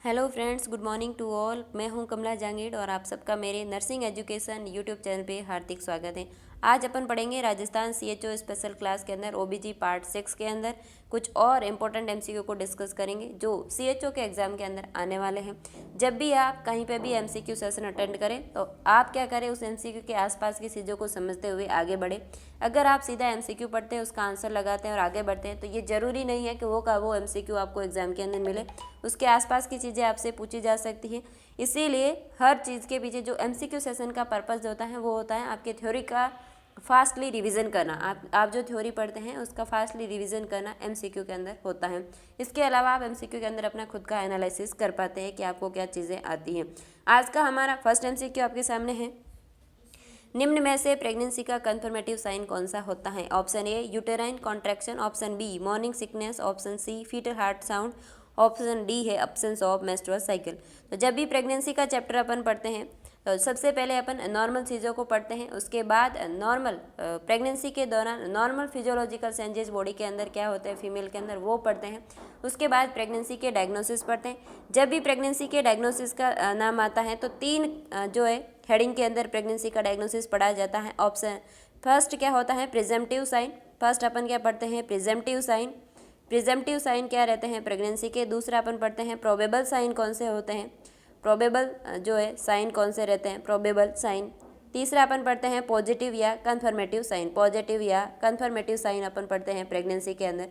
Hello friends, good morning to all. मैं हूं कमला जांगीड़ और आप सबका मेरे नर्सिंग एजुकेशन यूट्यूब चैनल पे हार्दिक स्वागत है। आज अपन पढ़ेंगे राजस्थान सीएचओ स्पेशल क्लास के अंदर ओबीजी पार्ट 6 के अंदर कुछ और इम्पोर्टेंट एमसीक्यू को डिस्कस करेंगे जो सीएचओ के एग्जाम के अंदर आने वाले हैं। जब भी आप कहीं पे भी एमसीक्यू सेशन अटेंड करें तो आप क्या करें, उस एमसीक्यू के आसपास की चीज़ों को समझते हुए आगे बढ़े। अगर आप सीधा एमसीक्यू पढ़ते हैं, उसका आंसर लगाते हैं और आगे बढ़ते हैं तो ये ज़रूरी नहीं है कि वो का वो एमसीक्यू आपको एग्जाम के अंदर मिले। उसके आसपास की चीज़ें आपसे पूछी जा सकती हैं। इसीलिए हर चीज़ के पीछे जो एमसीक्यू सेशन का पर्पस होता है वो होता है आपके थ्योरी का फास्टली रिवीजन करना। आप जो थ्योरी पढ़ते हैं उसका फास्टली रिवीजन करना एमसीक्यू के अंदर होता है। इसके अलावा आप एमसीक्यू के अंदर अपना खुद का एनालिसिस कर पाते हैं कि आपको क्या चीज़ें आती हैं। आज का हमारा फर्स्ट एमसीक्यू आपके सामने है। निम्न में से प्रेगनेंसी का कंफर्मेटिव साइन कौन सा होता है? Option A uterine contraction, option B morning sickness, option C foetal heart sound, option D है अब्सेंस ऑफ मेंस्ट्रुअल साइकिल। तो जब भी प्रेगनेंसी का चैप्टर अपन पढ़ते हैं तो सबसे पहले अपन नॉर्मल चीज़ों को पढ़ते हैं। उसके बाद नॉर्मल प्रेगनेंसी के दौरान नॉर्मल फिजियोलॉजिकल चेंजेस बॉडी के अंदर क्या होते हैं फीमेल के अंदर, वो पढ़ते हैं। उसके बाद प्रेगनेंसी के डायग्नोसिस पढ़ते हैं। जब भी प्रेगनेंसी के डायग्नोसिस का नाम आता है तो तीन जो है हेडिंग के अंदर प्रेगनेंसी का डायग्नोसिस पढ़ाया जाता है। ऑप्शन फर्स्ट क्या होता है? Presumptive sign. फर्स्ट अपन क्या पढ़ते हैं? Presumptive sign. प्रिजम्पटिव साइन क्या रहते हैं प्रेगनेंसी के? दूसरा अपन पढ़ते हैं प्रोबेबल साइन कौन से होते हैं? प्रोबेबल जो है साइन कौन से रहते हैं? Probable sign. तीसरा अपन पढ़ते हैं पॉजिटिव या कन्फर्मेटिव साइन। पॉजिटिव या कन्फर्मेटिव साइन अपन पढ़ते हैं प्रेगनेंसी के अंदर।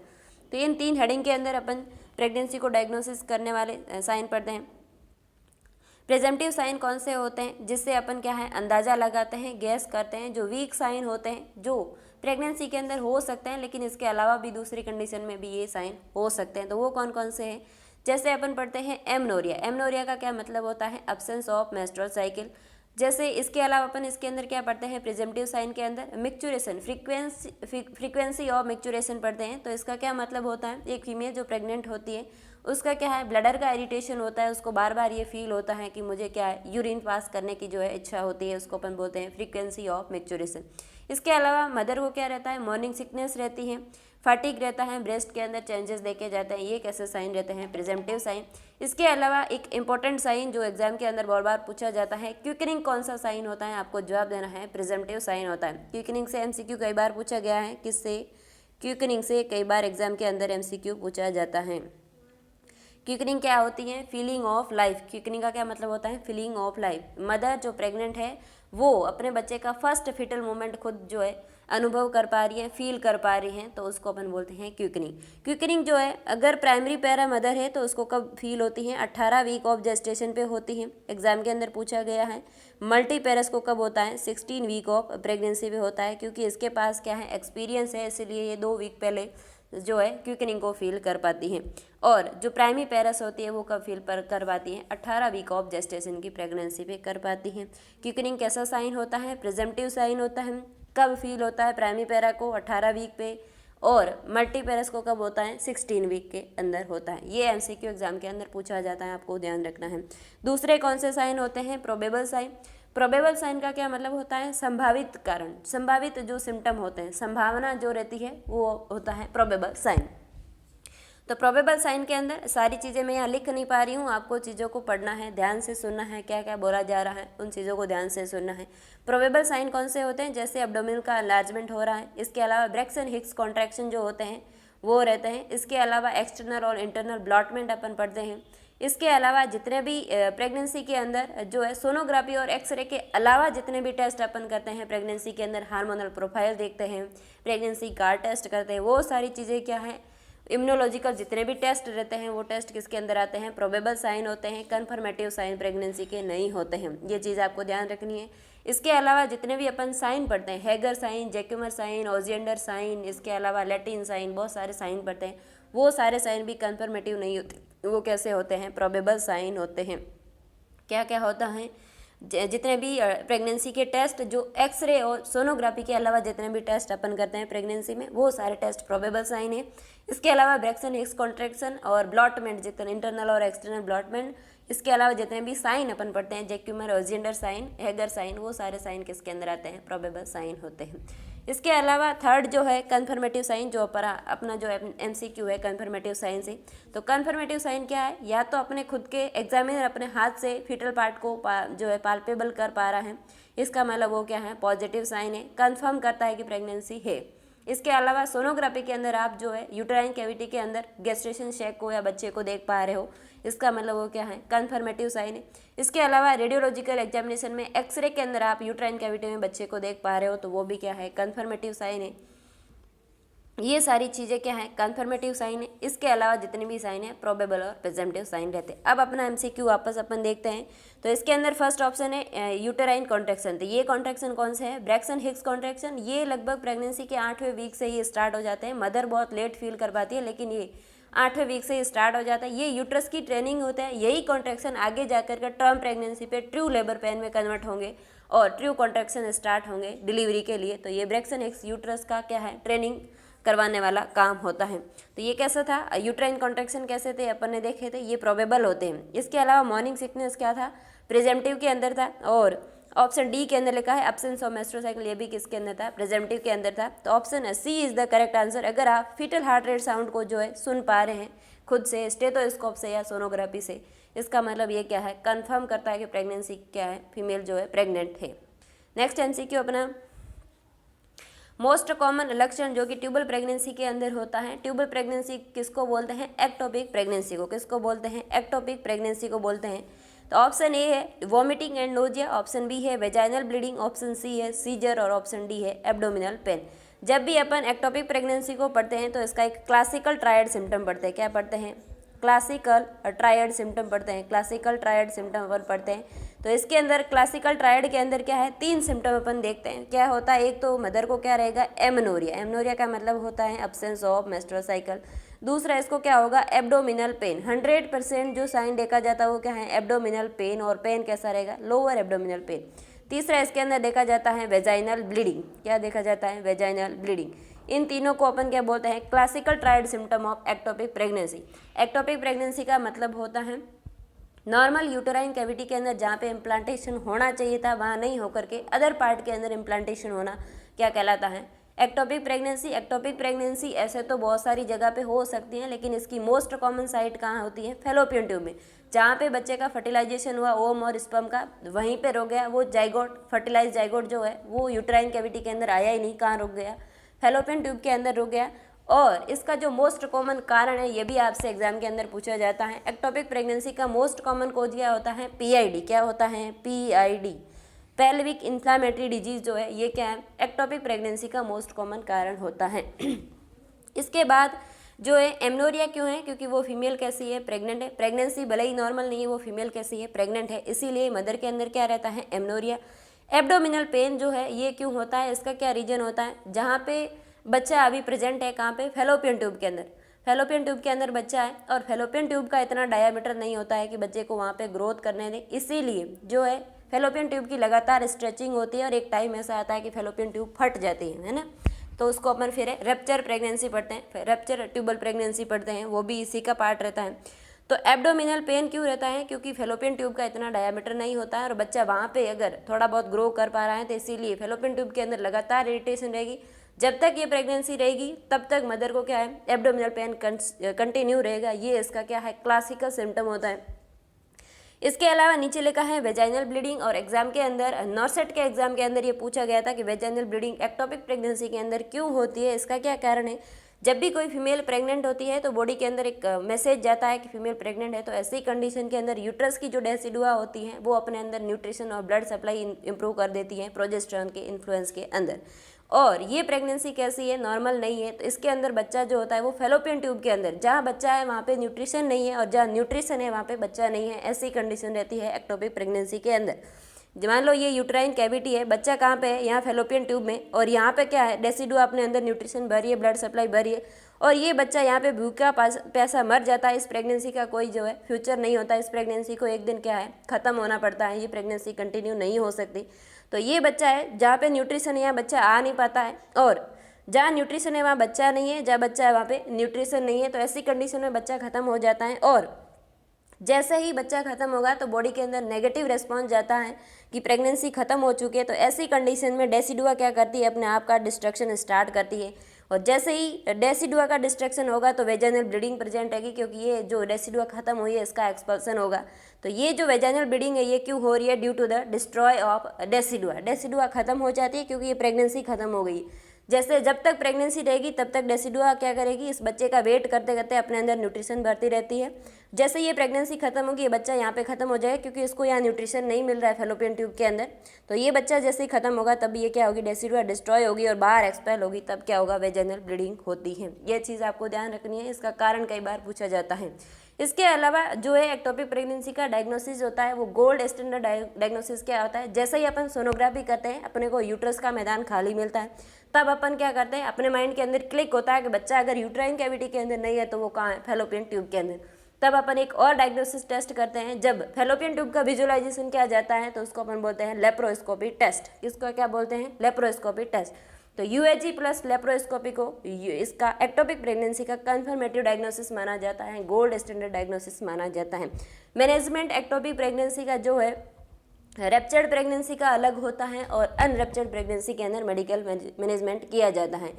तो इन तीन हेडिंग के अंदर अपन प्रेगनेंसी को डायग्नोसिस करने वाले साइन पढ़ते हैं। प्रिजम्पटिव साइन कौन से होते हैं? जिससे अपन क्या है अंदाज़ा लगाते हैं, गैस करते हैं। जो वीक साइन होते हैं जो प्रेगनेंसी के अंदर हो सकते हैं लेकिन इसके अलावा भी दूसरी कंडीशन में भी ये साइन हो सकते हैं, तो वो कौन कौन से हैं? जैसे अपन पढ़ते हैं एमनोरिया। एमनोरिया का क्या मतलब होता है? Absence of menstrual cycle. जैसे इसके अलावा अपन इसके अंदर क्या पढ़ते हैं प्रिजम्पटिव साइन के अंदर? मिक्चुरेशन, फ्रीक्वेंसी ऑफ मिक्चुरेशन पढ़ते हैं। तो इसका क्या मतलब होता है? एक फीमेल जो प्रेग्नेंट होती है उसका क्या है ब्लडर का इरिटेशन होता है, उसको बार बार ये फील होता है कि मुझे क्या है यूरिन पास करने की जो है इच्छा होती है, उसको अपन बोलते हैं फ्रीक्वेंसी ऑफ मिक्चुरेशन। इसके अलावा मदर को क्या रहता है? मॉर्निंग सिकनेस रहती है, फटीग रहता है, ब्रेस्ट के अंदर चेंजेस देखे जाते हैं। ये कैसे साइन रहते हैं? Presumptive sign. इसके अलावा एक इंपॉर्टेंट साइन जो एग्जाम के अंदर बहुत बार पूछा जाता है, क्विकनिंग कौन सा साइन होता है? आपको जवाब देना है प्रिजम्पटिव साइन होता है। क्विकनिंग से एमसीक्यू कई बार पूछा गया है। किससे? क्विकनिंग से कई बार एग्जाम के अंदर एमसीक्यू पूछा जाता है। क्विकनिंग क्या होती है? Feeling of life. क्विकनिंग का क्या मतलब होता है? Feeling of life. मदर जो प्रेग्नेंट है वो अपने बच्चे का फर्स्ट फिटल मोमेंट खुद जो है अनुभव कर पा रही है, फील कर पा रही हैं, तो उसको अपन बोलते हैं क्विकनिंग। क्विकनिंग जो है अगर प्राइमरी पैरा मदर है तो उसको कब फील होती है? 18 वीक ऑफ जेस्टेशन पे होती है, एग्जाम के अंदर पूछा गया है। मल्टी पैरस को कब होता है? 16 वीक ऑफ प्रेगनेंसी पे होता है, क्योंकि इसके पास क्या है एक्सपीरियंस है, इसलिए ये 2 वीक पहले जो है क्विकनिंग को फील कर पाती हैं। और जो प्राइमरी पेरस होती है वो कब फील कर पाती हैं? 18 वीक ऑफ जेस्टेशन की प्रेगनेंसी पे कर पाती हैं। क्विकनिंग कैसा साइन होता है? प्रिजम्पटिव साइन होता है। कब फील होता है प्राइमरी पैरा को? 18 वीक पे। और मल्टी पेरस को कब होता है? 16 वीक के अंदर होता है। ये एमसीक्यू एग्जाम के अंदर पूछा जाता है, आपको ध्यान रखना है। दूसरे कौन से साइन होते हैं? Probable sign. प्रोबेबल साइन का क्या मतलब होता है? संभावित कारण, संभावित जो सिम्टम होते हैं, संभावना जो रहती है वो होता है प्रोबेबल साइन। तो प्रोबेबल साइन के अंदर सारी चीज़ें मैं यहाँ लिख नहीं पा रही हूँ, आपको चीज़ों को पढ़ना है, ध्यान से सुनना है, क्या क्या बोला जा रहा है उन चीज़ों को ध्यान से सुनना है। प्रोबेबल साइन कौन से होते हैं? जैसे एब्डोमिनल का एनलार्जमेंट हो रहा है। इसके अलावा ब्रेक्सन हिक्स कॉन्ट्रैक्शन जो होते हैं वो रहते हैं। इसके अलावा एक्सटर्नल और इंटरनल ब्लॉटमेंट अपन पढ़ते हैं। इसके अलावा जितने भी प्रेगनेंसी के अंदर जो है सोनोग्राफी और एक्सरे के अलावा जितने भी टेस्ट अपन करते हैं प्रेगनेंसी के अंदर, हार्मोनल प्रोफाइल देखते हैं, प्रेगनेंसी कार्ड टेस्ट करते हैं, वो सारी चीज़ें क्या है इम्यूनोलॉजिकल जितने भी टेस्ट रहते हैं वो टेस्ट किसके अंदर आते हैं? प्रोबेबल साइन होते हैं। कन्फर्मेटिव साइन प्रेगनेंसी के नहीं होते हैं, ये चीज़ आपको ध्यान रखनी है। इसके अलावा जितने भी अपन साइन पढ़ते हैं, हैगर साइन, जैक्यूमर साइन, ओजिएंडर साइन, इसके अलावा लैटिन साइन, बहुत सारे साइन पढ़ते हैं, वो सारे साइन भी कन्फर्मेटिव नहीं होते। वो कैसे होते हैं? प्रोबेबल साइन होते हैं। क्या क्या होता है? जितने भी प्रेगनेंसी के टेस्ट जो एक्सरे और सोनोग्राफी के अलावा जितने भी टेस्ट अपन करते हैं प्रेगनेंसी में वो सारे टेस्ट प्रोबेबल साइन है। इसके अलावा ब्रेक्सन हिक्स कॉन्ट्रैक्शन और ब्लॉटमेंट, जितने इंटरनल और एक्सटर्नल ब्लॉटमेंट, इसके अलावा जितने भी साइन अपन पढ़ते हैं जैक्यूमर, ओजिएंडर साइन, हैगर साइन, वो सारे साइन किसके अंदर आते हैं? प्रोबेबल साइन होते हैं। इसके अलावा थर्ड जो है कन्फर्मेटिव साइन, जो अपना जो MCQ है कन्फर्मेटिव साइन से। तो कन्फर्मेटिव साइन क्या है, या तो अपने खुद के एग्जामिनर अपने हाथ से फीटल पार्ट को जो है पाल्पेबल कर पा रहा है, इसका मतलब वो क्या है, पॉजिटिव साइन है, कंफर्म करता है कि प्रेगनेंसी है। इसके अलावा सोनोग्राफी के अंदर आप जो है यूटेराइन कैविटी के अंदर गेस्टेशन शैक को या बच्चे को देख पा रहे हो, इसका मतलब वो क्या है, कन्फर्मेटिव साइन है। इसके अलावा रेडियोलॉजिकल एग्जामिनेशन में एक्सरे के अंदर आप यूटेराइन कैविटी में बच्चे को देख पा रहे हो, तो वो भी क्या है, कन्फर्मेटिव साइन है। ये सारी चीज़ें क्या है, कन्फर्मेटिव साइन है। इसके अलावा जितने भी साइन है प्रोबेबल और प्रेजेंटिव साइन रहते हैं। अब अपना MCQ वापस अपन देखते हैं। तो इसके अंदर फर्स्ट ऑप्शन है यूटेराइन कॉन्ट्रैक्शन। तो ये कॉन्ट्रैक्शन कौन से है, ब्रैक्सन हिक्स कॉन्ट्रैक्शन। ये लगभग प्रेगनेंसी के 8वें वीक से ही स्टार्ट हो जाते हैं। मदर बहुत लेट फील कर पाती है, लेकिन ये 8वें वीक से ही स्टार्ट हो जाता है। ये यूट्रस की ट्रेनिंग होता है। यही कॉन्ट्रैक्शन आगे जाकर के टर्म प्रेगनेंसी पे ट्रू लेबर पेन में कन्वर्ट होंगे और ट्रू कॉन्ट्रैक्शन स्टार्ट होंगे डिलीवरी के लिए। तो ये ब्रैक्सन हिक्स यूट्रस का क्या है, ट्रेनिंग करवाने वाला काम होता है। तो ये कैसा था, यूट्राइन कॉन्ट्रैक्शन कैसे थे अपन ने देखे थे, ये प्रोबेबल होते हैं। इसके अलावा मॉर्निंग सिकनेस क्या था, प्रेजेंटिव के अंदर था। और ऑप्शन डी के अंदर लिखा है एब्सेंस ऑफ मेस्ट्रोसाइकिल, ये भी किसके अंदर था, प्रेजेंटिव के अंदर था। तो option C is the correct answer. अगर आप फीटल हार्ट रेट साउंड को जो है सुन पा रहे हैं खुद से, स्टेथोस्कोप से या सोनोग्राफी से, इसका मतलब ये क्या है, कंफर्म करता है कि प्रेगनेंसी क्या है, फीमेल जो है प्रेग्नेंट है। नेक्स्ट MCQ अपना, मोस्ट कॉमन लक्षण जो कि ट्यूबल प्रेगनेंसी के अंदर होता है। ट्यूबल प्रेगनेंसी किसको बोलते हैं, एक्टोपिक प्रेगनेंसी को। किसको बोलते हैं, एक्टोपिक प्रेगनेंसी को बोलते हैं। तो ऑप्शन ए है vomiting and nausea, option B है वेजाइनल ब्लीडिंग, ऑप्शन सी है सीजर और ऑप्शन डी है एब्डोमिनल पेन। जब भी अपन एक्टोपिक प्रेगनेंसी को पढ़ते हैं तो इसका एक क्लासिकल ट्रायड सिम्टम पढ़ते हैं। क्या पढ़ते हैं, क्लासिकल ट्रायड सिम्टम पढ़ते हैं। क्लासिकल ट्रायड सिम्टम अपन पढ़ते हैं। तो इसके अंदर क्लासिकल ट्रायड के अंदर क्या है, 3 सिम्टम अपन देखते हैं। क्या होता है, एक तो मदर को क्या रहेगा, एमनोरिया। एमनोरिया का मतलब होता है एब्सेंस ऑफ मेंस्ट्रुअल साइकिल। दूसरा इसको क्या होगा, एब्डोमिनल पेन। 100% जो साइन देखा जाता है वो क्या है, एब्डोमिनल पेन। और पेन कैसा रहेगा, लोअर एब्डोमिनल पेन। तीसरा इसके अंदर देखा जाता है वेजाइनल ब्लीडिंग। क्या देखा जाता है, वेजाइनल ब्लीडिंग। इन तीनों को अपन क्या बोलते हैं, classical triad symptom of ectopic pregnancy. Ectopic pregnancy का मतलब होता है नॉर्मल यूटेराइन कैविटी के अंदर जहाँ पे इम्प्लांटेशन होना चाहिए था वहाँ नहीं होकर के अदर पार्ट के अंदर इम्प्लांटेशन होना क्या कहलाता है, एक्टोपिक प्रेगनेंसी। एक्टोपिक प्रेगनेंसी ऐसे तो बहुत सारी जगह पे हो सकती हैं, लेकिन इसकी मोस्ट कॉमन साइट कहाँ होती है, फैलोपियन ट्यूब में। जहाँ पे बच्चे का फर्टिलाइजेशन हुआ ओम और स्पर्म का, वहीं पे रुक गया वो जाइगोट, फर्टिलाइज जाइगोट जो है वो यूटेराइन कैविटी के अंदर आया ही नहीं, कहाँ रुक गया, फैलोपियन ट्यूब के अंदर रुक गया। और इसका जो मोस्ट कॉमन कारण है, ये भी आपसे एग्जाम के अंदर पूछा जाता है। एक्टोपिक प्रेगनेंसी का मोस्ट कॉमन कोज क्या होता है, PID। क्या होता है, PID, पेल्विक इन्फ्लामेटरी डिजीज जो है, ये क्या है, एक्टोपिक प्रेगनेंसी का मोस्ट कॉमन कारण होता है। इसके बाद जो है एमनोरिया क्यों है, क्योंकि वो फीमेल कैसी है, प्रेग्नेंट है। प्रेगनेंसी भले ही नॉर्मल नहीं है, वो फीमेल कैसी है, प्रेग्नेंट है, इसीलिए मदर के अंदर क्या रहता है, एमनोरिया। एब्डोमिनल पेन जो है ये क्यों होता है, इसका क्या रीजन होता है, जहाँ पे बच्चा अभी प्रेजेंट है, कहाँ पे, फैलोपियन ट्यूब के अंदर। फैलोपियन ट्यूब के अंदर बच्चा है और फैलोपियन ट्यूब का इतना डायामीटर नहीं होता है कि बच्चे को वहाँ पे ग्रोथ करने दें, इसीलिए जो है फैलोपियन ट्यूब की लगातार स्ट्रेचिंग होती है और एक टाइम ऐसा आता है कि फैलोपियन ट्यूब फट जाती है ना। तो उसको अपन फिर रप्चर प्रेगनेंसी पढ़ते हैं, रप्चर ट्यूबल प्रेगनेंसी पढ़ते हैं, वो भी इसी का पार्ट रहता है। तो एब्डोमिनल पेन क्यों रहता है, क्योंकि फैलोपियन ट्यूब का इतना डायामीटर नहीं होता है और बच्चा वहाँ पे अगर थोड़ा बहुत ग्रो कर पा रहा है, तो इसीलिए फैलोपियन ट्यूब के अंदर लगातार इरिटेशन रहेगी। जब तक ये प्रेगनेंसी रहेगी तब तक मदर को क्या है, एब्डोमिनल पेन कंटिन्यू रहेगा। ये इसका क्या है, क्लासिकल सिम्टम होता है। इसके अलावा नीचे लिखा है वेजाइनल ब्लीडिंग, और एग्जाम के अंदर नॉर्सेट के एग्जाम के अंदर ये पूछा गया था कि वेजाइनल ब्लीडिंग एक्टोपिक प्रेगनेंसी के अंदर क्यों होती है, इसका क्या कारण है। जब भी कोई फीमेल प्रेग्नेंट होती है तो बॉडी के अंदर एक मैसेज जाता है कि फीमेल प्रेग्नेंट है। तो ऐसी कंडीशन के अंदर यूट्रस की जो डेसिडुआ होती हैं वो अपने अंदर न्यूट्रिशन और ब्लड सप्लाई इंप्रूव कर देती हैं प्रोजेस्टेरॉन के इन्फ्लुएंस के अंदर। और ये प्रेगनेंसी कैसी है, नॉर्मल नहीं है। तो इसके अंदर बच्चा जो होता है वो फैलोपियन ट्यूब के अंदर, जहाँ बच्चा है वहाँ पे न्यूट्रिशन नहीं है और जहाँ न्यूट्रिशन है वहाँ पे बच्चा नहीं है, ऐसी कंडीशन रहती है एक्टोपिक प्रेगनेंसी के अंदर। मान लो ये यूट्राइन कैविटी है, बच्चा कहाँ पे है, यहाँ फैलोपियन ट्यूब में, और यहाँ पे क्या है, डेसिडुआ अपने अंदर न्यूट्रिशन भरी है, ब्लड सप्लाई भरी है, और ये बच्चा यहाँ पे भूखा प्यासा मर जाता है। इस प्रेगनेंसी का कोई जो है फ्यूचर नहीं होता, इस प्रेगनेंसी को एक दिन क्या है ख़त्म होना पड़ता है, ये प्रेगनेंसी कंटिन्यू नहीं हो सकती। तो ये बच्चा है जहाँ पे न्यूट्रिशन है यहाँ बच्चा आ नहीं पाता है, और जहाँ न्यूट्रिशन है वहाँ बच्चा नहीं है, जहाँ बच्चा है वहाँ पे न्यूट्रिशन नहीं है। तो ऐसी कंडीशन में बच्चा ख़त्म हो जाता है। और जैसे ही बच्चा खत्म होगा तो बॉडी के अंदर नेगेटिव रिस्पॉन्स जाता है कि प्रेगनेंसी खत्म हो चुकी है। तो ऐसी कंडीशन में डेसिडुआ क्या करती है, अपने आप का डिस्ट्रक्शन स्टार्ट करती है। और जैसे ही डेसिडुआ का डिस्ट्रक्शन होगा तो वेजाइनल ब्लीडिंग प्रेजेंट होगी, क्योंकि ये जो डेसिडुआ खत्म हुई है इसका एक्सपल्सन होगा। तो ये जो वेजाइनल ब्लीडिंग है ये क्यों हो रही है, due to the destroy of decidua. Decidua खत्म हो जाती है क्योंकि ये प्रेगनेंसी खत्म हो गई। जैसे जब तक प्रेगनेंसी रहेगी तब तक डेसिडुआ क्या करेगी, इस बच्चे का वेट करते करते अपने अंदर न्यूट्रिशन भरती रहती है। जैसे ये प्रेगनेंसी खत्म होगी, ये बच्चा यहाँ पे खत्म हो जाएगा क्योंकि इसको यहाँ न्यूट्रिशन नहीं मिल रहा है फैलोपियन ट्यूब के अंदर। तो ये बच्चा जैसे ही खत्म होगा तब ये क्या होगी, डेसिडुआ डिस्ट्रॉय होगी और बाहर एक्सपेल होगी, तब क्या होगा, वेजाइनल ब्लीडिंग होती है। ये चीज़ आपको ध्यान रखनी है, इसका कारण कई बार पूछा जाता है। इसके अलावा जो है एक्टोपिक प्रेगनेंसी का डायग्नोसिस होता है वो गोल्ड स्टैंडर्ड डायग्नोसिस क्या होता है, जैसे ही अपन सोनोग्राफी करते हैं अपने को यूट्रस का मैदान खाली मिलता है, तब अपन क्या करते हैं, अपने माइंड के अंदर क्लिक होता है कि बच्चा अगर यूट्राइन कैविटी के अंदर नहीं है तो वो कहाँ है, फैलोपियन ट्यूब के अंदर। तब अपन एक और डायग्नोसिस टेस्ट करते हैं। जब फैलोपियन ट्यूब का विजुअलाइजेशन किया जाता है तो उसको अपन बोलते हैं लेप्रोस्कोपी टेस्ट। किसको क्या बोलते हैं, लेप्रोस्कोपी टेस्ट। तो यूएजी प्लस लेप्रोस्कोपी को इसका एक्टोपिक प्रेगनेंसी का कंफर्मेटिव डायग्नोसिस माना जाता है, गोल्ड स्टैंडर्ड डायग्नोसिस माना जाता है। मैनेजमेंट एक्टोपिक प्रेगनेंसी का जो है रेप्चर्ड प्रेगनेंसी का अलग होता है और अनरेप्चर्ड प्रेगनेंसी के अंदर मेडिकल मैनेजमेंट किया जाता है।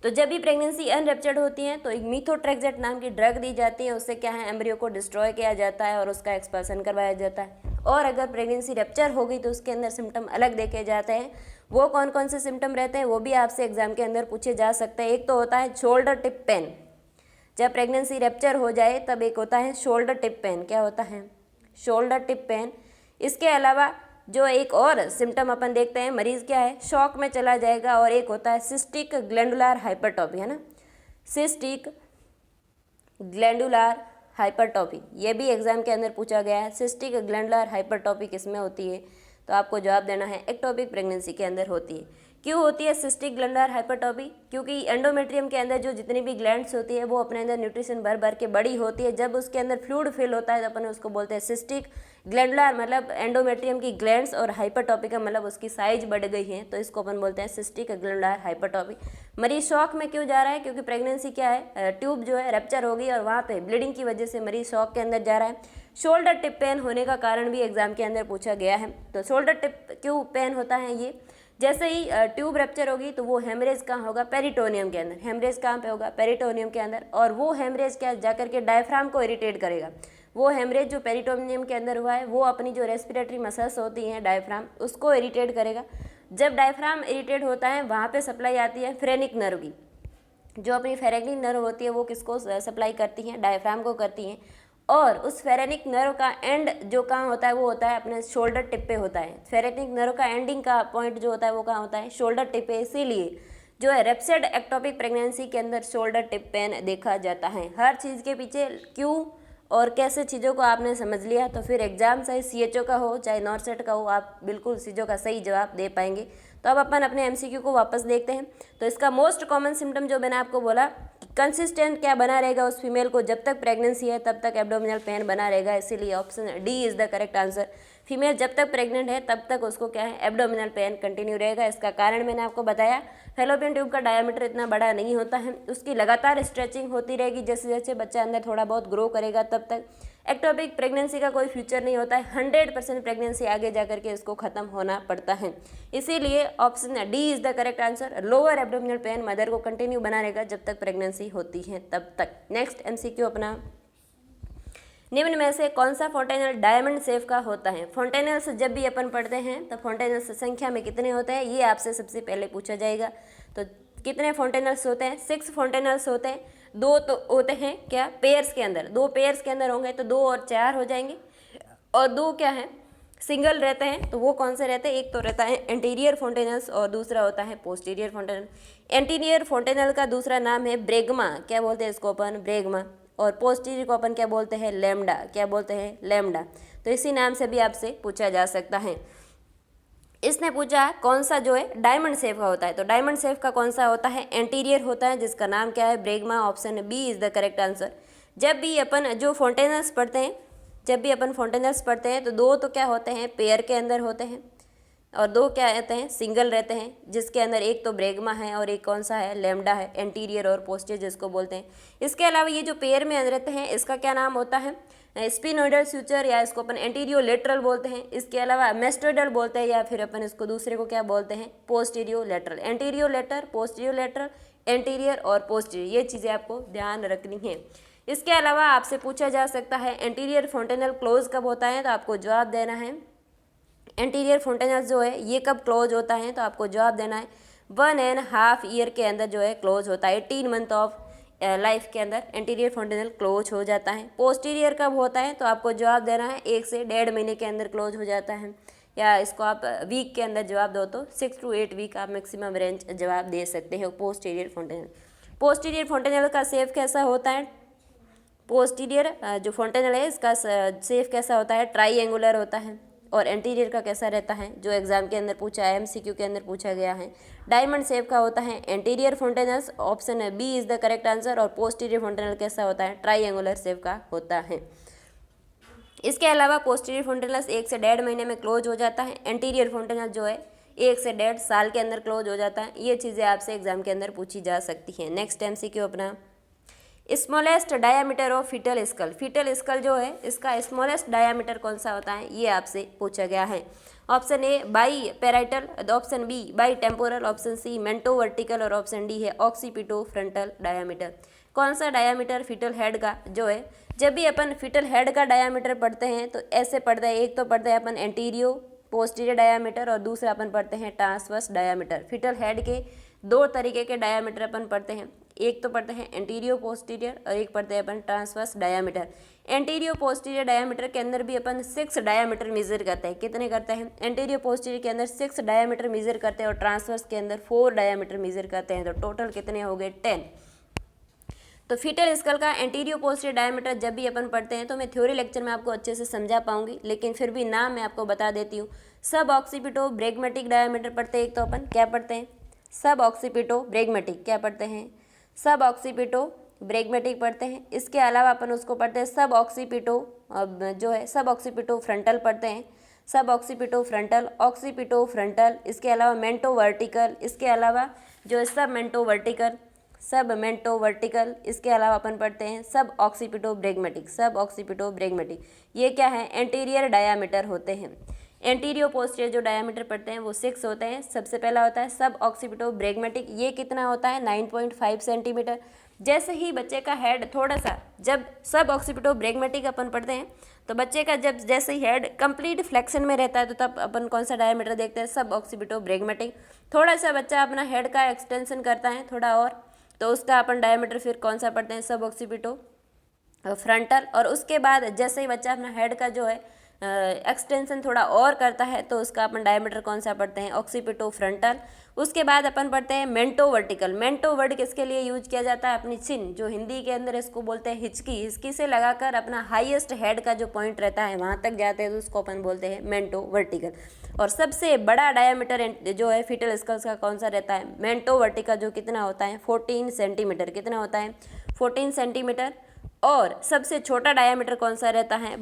तो जब भी प्रेगनेंसी अनरेप्चर्ड होती है तो एक मीथोट्रेक्सेट नाम की ड्रग दी जाती है, उससे क्या है, एम्ब्रियो को डिस्ट्रॉय किया जाता है और उसका एक्सपल्सन करवाया जाता है। और अगर प्रेगनेंसी रेप्चर हो गई तो उसके अंदर सिम्टम अलग देखे जाते हैं। वो कौन कौन से सिम्टम रहते हैं वो भी आपसे एग्जाम के अंदर पूछे जा सकते हैं। एक तो होता है शोल्डर टिप पेन, जब प्रेगनेंसी रेप्चर हो जाए तब एक होता है शोल्डर टिप पेन। क्या होता है, शोल्डर टिप पेन। इसके अलावा जो एक और सिम्टम अपन देखते हैं, मरीज़ क्या है, शॉक में चला जाएगा। और एक होता है सिस्टिक ग्लैंडुलर हाइपरट्रॉफी, है ना, सिस्टिक ग्लैंडुलर हाइपरट्रॉफी, ये भी एग्जाम के अंदर पूछा गया है। सिस्टिक ग्लैंडुलर हाइपरट्रॉफी किसमें होती है, तो आपको जवाब देना है एक्टोपिक प्रेगनेंसी के अंदर होती है। क्यों होती है सिस्टिक ग्लैंडुलर हाइपरट्रॉफी, क्योंकि एंडोमेट्रियम के अंदर जो जितनी भी ग्लैंड्स होती है वो अपने अंदर न्यूट्रिशन भर भर के बड़ी होती है। जब उसके अंदर फ्लूइड फिल होता है तो अपन उसको बोलते हैं सिस्टिक ग्लैंडुलर, मतलब एंडोमेट्रियम की ग्लैंड्स, और हाइपरट्रॉफी का मतलब उसकी साइज बढ़ गई है, तो इसको अपन बोलते हैं सिस्टिक ग्लैंडुलर हाइपरट्रॉफी। मरीज शॉक में क्यों जा रहा है, क्योंकि प्रेगनेंसी क्या है, ट्यूब जो है रप्चर हो गई और वहाँ पे ब्लीडिंग की वजह से मरीज शॉक के अंदर जा रहा है। शोल्डर टिप पेन होने का कारण भी एग्जाम के अंदर पूछा गया है। तो शोल्डर टिप क्यों पेन होता है, ये जैसे ही ट्यूब रप्चर होगी तो वो हेमरेज कहाँ होगा, पेरिटोनियम के अंदर। हेमरेज कहाँ पे होगा, पेरिटोनियम के अंदर। और वो हेमरेज क्या जाकर के डायफ्राम को इरिटेट करेगा। वो हेमरेज जो पेरिटोनियम के अंदर हुआ है वो अपनी जो रेस्पिरेटरी मसल्स होती हैं डायफ्राम, उसको इरिटेट करेगा। जब डायफ्राम इरिटेट होता है वहाँ पे सप्लाई आती है फ्रेनिक नर्व की। जो अपनी फेरेनिक नर्व होती है वो किसको सप्लाई करती हैं, डायफ्राम को करती हैं। और उस फेरेनिक नर्व का एंड जो कहाँ होता है वो होता है अपने शोल्डर टिप पे होता है। फेरेनिक नर्व का एंडिंग का पॉइंट जो होता है वो कहाँ होता है, शोल्डर टिप पे। इसीलिए जो है रेप्सिड एक्टोपिक प्रेगनेंसी के अंदर शोल्डर टिप पेन देखा जाता है। हर चीज़ के पीछे क्यों और कैसे चीज़ों को आपने समझ लिया तो फिर एग्जाम चाहे सीएचओ का हो चाहे नॉर्सेट का हो, आप बिल्कुल चीज़ों का सही जवाब दे पाएंगे। तो अब अपन अपने एमसीक्यू को वापस देखते हैं। तो इसका मोस्ट कॉमन सिम्टम जो मैंने आपको बोला, कंसिस्टेंट क्या बना रहेगा उस फीमेल को, जब तक प्रेगनेंसी है तब तक एब्डोमिनल पेन बना रहेगा, इसीलिए option D is the correct answer. Female जब तक प्रेग्नेंट है तब तक उसको क्या है, एब्डोमिनल पेन कंटिन्यू रहेगा। इसका कारण मैंने आपको बताया, फैलोपियन ट्यूब का डायमीटर इतना बड़ा नहीं होता है, उसकी लगातार स्ट्रेचिंग होती रहेगी जैसे जैसे बच्चा अंदर थोड़ा बहुत ग्रो करेगा तब तक। एक्टोपिक प्रेगनेंसी का कोई फ्यूचर नहीं होता है, 100% प्रेगनेंसी आगे जाकर के इसको खत्म होना पड़ता है। इसीलिए option D is the correct answer. Lower abdominal pain mother को कंटिन्यू बना रहेगा जब तक प्रेगनेंसी होती है तब तक। नेक्स्ट एमसीक्यू अपना, निम्न में से कौन सा फोंटेनल डायमंड शेप का होता है। फोंटेनल्स जब भी अपन पढ़ते हैं तो फोंटेनल्स संख्या में कितने होते हैं ये आपसे सबसे पहले पूछा जाएगा। तो कितने फोंटेनल्स होते हैं, 6 फोंटेनल्स होते हैं। 2 तो होते हैं क्या, पेयर्स के अंदर, 2 पेयर्स के अंदर होंगे तो 2 और 4 हो जाएंगे। और 2 क्या है, सिंगल रहते हैं। तो वो कौन से रहते हैं, एक तो रहता है एंटीरियर फोंटेनल्स और दूसरा होता है पोस्टीरियर फोंटेनल। एंटीरियर फोंटेनल का दूसरा नाम है ब्रेगमा, क्या बोलते हैं इसको अपन, ब्रेगमा। और पोस्टीरियर को अपन क्या बोलते हैं, लैम्डा, क्या बोलते हैं, लैम्डा। तो इसी नाम से भी आपसे पूछा जा सकता है। इसने पूछा कौन सा जो है डायमंड शेप का होता है, तो डायमंड शेप का कौन सा होता है, एंटीरियर होता है जिसका नाम क्या है, bregma. Option B is the correct answer. जब भी अपन जो फोंटेनल्स पढ़ते हैं, जब भी अपन फोंटेनल्स पढ़ते हैं तो 2 तो क्या होते हैं, पेयर के अंदर होते हैं। और दो क्या रहते हैं, सिंगल रहते हैं, जिसके अंदर एक तो ब्रेगमा है और एक कौन सा है, लैम्डा है, एंटीरियर और पोस्टीरियर जिसको बोलते हैं। इसके अलावा ये जो पेयर में रहते हैं इसका क्या नाम होता है, स्पिनोइडल सूचर, या इसको अपन एंटीरियो लेटरल बोलते हैं। इसके अलावा मेस्टोइडल बोलते हैं, या फिर अपन इसको दूसरे को क्या बोलते हैं, posterolateral. Anterolateral, posterolateral, anterior और पोस्टीरियर, ये चीज़ें आपको ध्यान रखनी है। इसके अलावा आपसे पूछा जा सकता है एंटीरियर फोंटेनल क्लोज कब होता है, तो आपको जवाब देना है एंटीरियर फोंटेनल जो है ये कब क्लोज होता है, तो आपको जवाब देना है 1.5 ईयर के अंदर जो है क्लोज होता है। 18 मंथ ऑफ लाइफ के अंदर एंटीरियर फोंटेनल क्लोज हो जाता है। पोस्टीरियर कब होता है, तो आपको जवाब देना है 1 से 1.5 महीने के अंदर क्लोज हो जाता है, या इसको आप वीक के अंदर जवाब दो तो 6 to 8 वीक आप मैक्सिमम रेंज जवाब दे सकते हो पोस्टीरियर फोंटेनल। पोस्टीरियर फोंटेनल का शेप कैसा होता है, पोस्टीरियर जो फोंटेनल है इसका शेप कैसा होता है, ट्राईएंगुलर होता है। और एंटीरियर का कैसा रहता है, जो एग्जाम के अंदर पूछा है, एमसीक्यू के अंदर पूछा गया है, डायमंड शेप का होता है। Anterior fontanelles option B is the correct answer. और पोस्टीरियर फोंटेनल कैसा होता है, ट्राईएंगुलर शेप का होता है। इसके अलावा पोस्टीरियर फोंटेनल्स 1 से 1.5 महीने में क्लोज हो जाता है। एंटीरियर फोंटेनल जो है 1 से 1.5 साल के अंदर क्लोज हो जाता है। ये चीज़ें आपसे एग्जाम के अंदर पूछी जा सकती हैं। नेक्स्ट एमसीक्यू अपना, smallest diameter of fetal skull. Fetal skull जो है इसका स्मॉलेस्ट डायामीटर कौन सा होता है, ये आपसे पूछा गया है। Option A biparietal, option B bitemporal, option C mentovertical और ऑप्शन डी है ऑक्सीपिटो फ्रंटल डायामीटर। कौन सा डायामीटर फीटल हेड का जो है, जब भी अपन फीटल हेड का डायामीटर पढ़ते हैं तो ऐसे पढ़ते हैं, एक तो पढ़ते हैं अपन एंटीरियो पोस्टीरियर डायामीटर और दूसरा अपन पढ़ते हैं ट्रांसवर्स डायामीटर। फीटल हेड के 2 तरीके के डायामीटर अपन पढ़ते हैं, एक तो पढ़ते हैं एंटीरियो पोस्टीरियर और एक पढ़ते हैं अपन ट्रांसवर्स डायामीटर। एंटीरियो पोस्टीरियर डायामीटर के अंदर भी अपन 6 डायामीटर मेजर करते हैं। कितने करते हैं, एंटीरियो पोस्टीरियर के अंदर 6 डायामीटर मेजर करते हैं और ट्रांसवर्स के अंदर 4 डायामीटर मेजर करते हैं। तो टोटल कितने हो गए, 10। तो फीटल स्कल का एंटीरियो पोस्टीरियर डायामीटर जब भी अपन पढ़ते हैं तो मैं थ्योरी लेक्चर में आपको अच्छे से समझा पाऊंगी, लेकिन फिर भी नाम मैं आपको बता देती हूँ। सब ऑक्सीपिटो ब्रेगमेटिक डायामीटर पढ़ते हैं, एक तो अपन क्या पढ़ते हैं, सब ऑक्सीपिटो ब्रेगमेटिक, क्या पढ़ते हैं, सब ऑक्सीपिटो ब्रेगमेटिक पढ़ते हैं। इसके अलावा अपन उसको पढ़ते हैं सब ऑक्सीपिटो जो है सब ऑक्सीपिटो फ्रंटल पढ़ते हैं, सब ऑक्सीपिटो फ्रंटल, ऑक्सीपिटो फ्रंटल। इसके अलावा मेंटो वर्टिकल, इसके अलावा जो है सब मेंटो वर्टिकल, सब मेंटो वर्टिकल। इसके अलावा अपन पढ़ते हैं सब ऑक्सीपिटो ब्रेगमेटिक, सब ऑक्सीपिटो ब्रेगमेटिक। ये क्या है, एंटीरियर डायामीटर होते हैं। एंटीरियो पोस्टीरियर जो डायामीटर पढ़ते हैं वो 6 होते हैं। सबसे पहला होता है सब ऑक्सीपिटो ब्रेगमेटिक, ये कितना होता है, 9.5 सेंटीमीटर। जैसे ही बच्चे का हेड थोड़ा सा, जब सब ऑक्सीपिटो ब्रेगमेटिक अपन पढ़ते हैं तो बच्चे का जब जैसे ही हेड कंप्लीट फ्लेक्शन में रहता है तो तब अपन कौन सा डायामीटर देखते हैं, सब ऑक्सीपिटो ब्रेगमेटिक। थोड़ा सा बच्चा अपना हेड का एक्सटेंशन करता है थोड़ा और, तो उसका अपन डायामीटर फिर कौन सा पढ़ते हैं, सब ऑक्सीपिटो फ्रंटल। और उसके बाद जैसे ही बच्चा अपना हेड का जो है एक्सटेंशन थोड़ा और करता है तो उसका अपन डायमीटर कौन सा पढ़ते हैं, ऑक्सीपिटो फ्रंटल। उसके बाद अपन पढ़ते हैं मेंटो वर्टिकल। मेंटो वर्ड किसके लिए यूज किया जाता है, अपनी चिन, जो हिंदी के अंदर इसको बोलते हैं हिचकी, हिचकी से लगाकर अपना हाईएस्ट हेड का जो पॉइंट रहता है वहाँ तक जाते हैं तो उसको अपन बोलते हैं मेंटो वर्टिकल। और सबसे बड़ा डायमीटर जो है फीटल स्कल्स का कौन सा रहता है, मेंटो वर्टिकल, जो कितना होता है 14 सेंटीमीटर, कितना होता है 14 सेंटीमीटर। और सबसे छोटा डायमीटर कौन सा रहता है,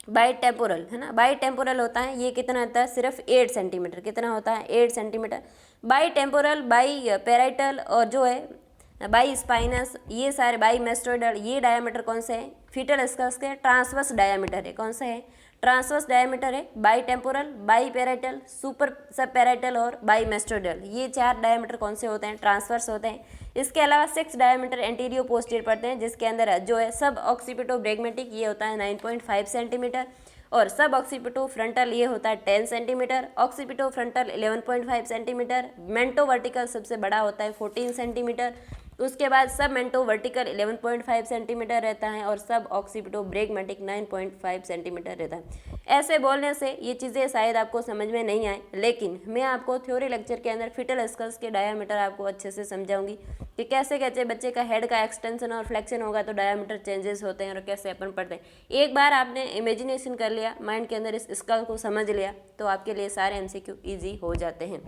बाई टेम्पोरल, है ना, बाई टेम्पोरल होता है, ये कितना होता है सिर्फ 8 सेंटीमीटर, कितना होता है 8 centimetre. By temporal, by parietal और जो है बाई स्पाइनस, ये सारे बाई मेस्टोइडल, ये डायमीटर कौन से हैं, फीटल स्कल्स के ट्रांसवर्स डायमीटर है, कौन सा है, ट्रांसवर्स डायमीटर है। By temporal, by parietal, super सब पैराइटल और बाई मेस्टोइडल, ये 4 डायमीटर कौन से होते हैं, ट्रांसवर्स होते हैं। इसके अलावा 6 डायमीटर एंटीरियो पोस्टीरियर पढ़ते हैं, जिसके अंदर जो है सब ऑक्सीपिटो ब्रेगमेटिक, ये होता है 9.5 सेंटीमीटर। और सब ऑक्सीपिटो फ्रंटल ये होता है 10 centimetre, occipitofrontal 11.5 centimetre, mentovertical सबसे बड़ा होता है 14 सेंटीमीटर। उसके बाद सब मेंटो वर्टिकल 11.5 सेंटीमीटर रहता है और सब ऑक्सीपिटो ब्रेगमेटिक 9.5 सेंटीमीटर रहता है। ऐसे बोलने से ये चीज़ें शायद आपको समझ में नहीं आए, लेकिन मैं आपको थ्योरी लेक्चर के अंदर फीटल स्कल्स के डायामीटर आपको अच्छे से समझाऊंगी कि कैसे कैसे बच्चे का हेड का एक्सटेंशन और फ्लेक्शन होगा तो डायामीटर चेंजेस होते हैं और कैसे अपन पढ़ते हैं। एक बार आपने इमेजिनेशन कर लिया, माइंड के अंदर इस स्कल को समझ लिया, तो आपके लिए सारे MCQ ईजी हो जाते हैं।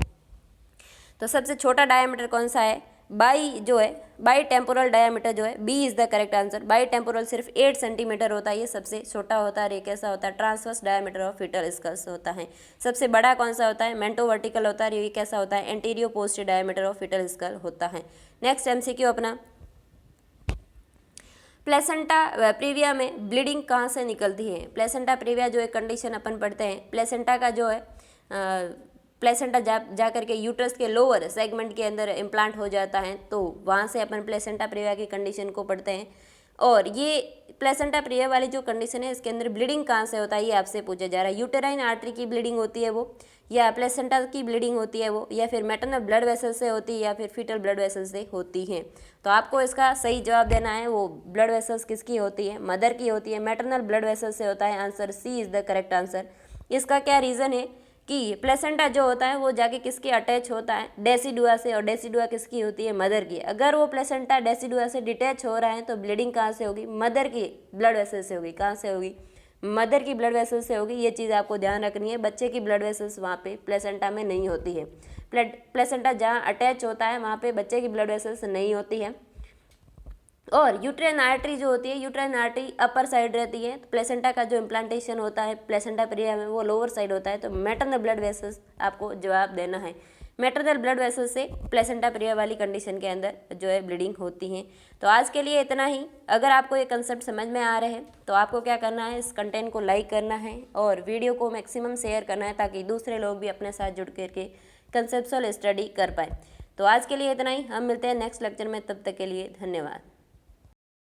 तो सबसे छोटा डायमीटर कौन सा है, बाई जो है बाई टेम्पोरल डायामीटर जो है B is the correct answer. Bitemporal सिर्फ 8 सेंटीमीटर होता है, ये सबसे छोटा होता है। और ये कैसा होता है? Transverse diameter of fetal skulls होता है। सबसे बड़ा कौन सा होता है? मेंटो वर्टिकल होता है। ये कैसा होता है? Anteroposterior diameter of fetal skull होता है। नेक्स्ट MCQ अपना, प्लेसेंटा प्रीविया में ब्लीडिंग कहाँ से निकलती है? प्लेसेंटा प्रीविया जो एक कंडीशन अपन पढ़ते हैं, प्लेसेंटा का जो है प्लेसेंटा जा करके यूट्रस के लोअर सेगमेंट के अंदर इम्प्लांट हो जाता है, तो वहाँ से अपन प्लेसेंटा प्रीविया की कंडीशन को पढ़ते हैं। और ये प्लेसेंटा प्रीविया वाली जो कंडीशन है, इसके अंदर ब्लीडिंग कहाँ से होता है ये आपसे पूछा जा रहा है। यूटेराइन आर्टरी की ब्लीडिंग होती है वो, या प्लेसेंटा की ब्लीडिंग होती है वो, या फिर मैटरनल ब्लड वेसल से होती है, या फिर फीटल ब्लड वेसल से होती है। तो आपको इसका सही जवाब देना है। वो ब्लड वेसल्स किसकी होती है? मदर की होती है। मैटरनल ब्लड वेसल से होता है। Answer C is the correct answer. इसका क्या रीज़न है कि प्लेसेंटा जो होता है वो जाके किसके अटैच होता है? डेसिडुआ से। और डेसिडुआ किसकी होती है? मदर की। अगर वो प्लेसेंटा डेसिडुआ से डिटैच हो रहा है तो ब्लीडिंग कहाँ से होगी? मदर की ब्लड वेसल से होगी। कहाँ से होगी? मदर की ब्लड वेसल से होगी। ये चीज़ आपको ध्यान रखनी है। बच्चे की ब्लड वेसल्स वहाँ पे प्लेसेंटा में नहीं होती है। प्लेसेंटा जहाँ अटैच होता है वहाँ पे बच्चे की ब्लड वेसल्स नहीं होती है। और यूट्राइन आर्टरी जो होती है, यूट्राइन आर्टरी अपर साइड रहती है। तो प्लेसेंटा का जो इम्प्लांटेशन होता है प्लेसेंटा प्रीविया में वो लोअर साइड होता है। तो मैटरनल ब्लड वेसल्स आपको जवाब देना है। मैटरनल ब्लड वेसल से प्लेसेंटा प्रीविया वाली कंडीशन के अंदर जो है ब्लीडिंग होती है। तो आज के लिए इतना ही। अगर आपको ये कंसेप्ट समझ में आ रहे हैं तो आपको क्या करना है? इस कंटेंट को लाइक करना है और वीडियो को मैक्सिमम शेयर करना है, ताकि दूसरे लोग भी अपने साथ जुड़ करके कंसेप्चुअल स्टडी कर पाए। तो आज के लिए इतना ही। हम मिलते हैं नेक्स्ट लेक्चर में, तब तक के लिए धन्यवाद।